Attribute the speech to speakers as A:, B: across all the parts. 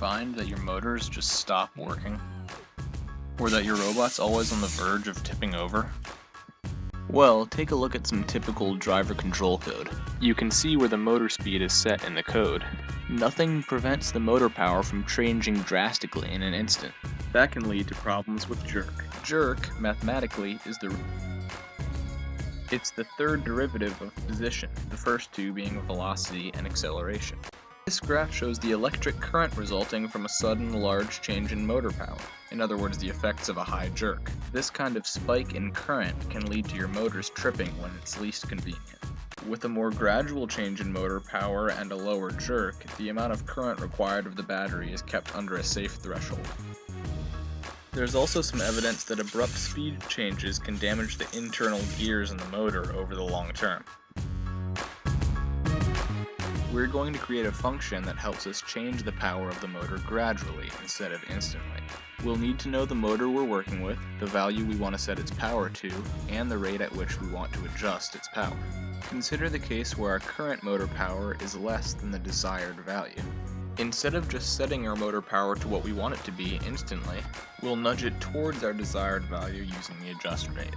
A: find that your motors just stop working? Or that your robot's always on the verge of tipping over? Well, take a look at some typical driver control code. You can see where the motor speed is set in the code. Nothing prevents the motor power from changing drastically in an instant. That can lead to problems with jerk. Jerk, mathematically, is it's the third derivative of position, the first two being velocity and acceleration. This graph shows the electric current resulting from a sudden large change in motor power. In other words, the effects of a high jerk. This kind of spike in current can lead to your motors tripping when it's least convenient. With a more gradual change in motor power and a lower jerk, the amount of current required of the battery is kept under a safe threshold. There's also some evidence that abrupt speed changes can damage the internal gears in the motor over the long term. We're going to create a function that helps us change the power of the motor gradually instead of instantly. We'll need to know the motor we're working with, the value we want to set its power to, and the rate at which we want to adjust its power. Consider the case where our current motor power is less than the desired value. Instead of just setting our motor power to what we want it to be instantly, we'll nudge it towards our desired value using the adjust rate.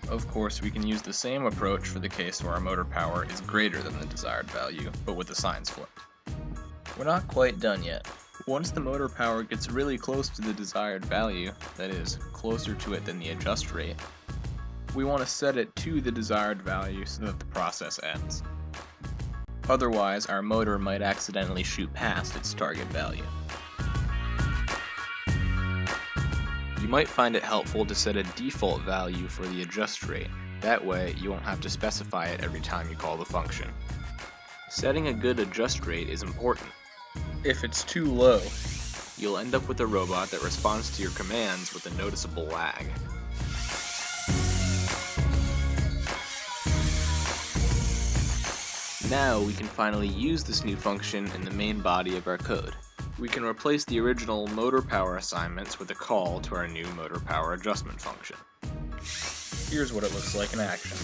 A: Of course, we can use the same approach for the case where our motor power is greater than the desired value, but with the signs flipped. We're not quite done yet. Once the motor power gets really close to the desired value, that is, closer to it than the adjust rate, we want to set it to the desired value so that the process ends. Otherwise, our motor might accidentally shoot past its target value. You might find it helpful to set a default value for the adjust rate. That way, you won't have to specify it every time you call the function. Setting a good adjust rate is important. If it's too low, you'll end up with a robot that responds to your commands with a noticeable lag. Now we can finally use this new function in the main body of our code. We can replace the original motor power assignments with a call to our new motor power adjustment function. Here's what it looks like in action.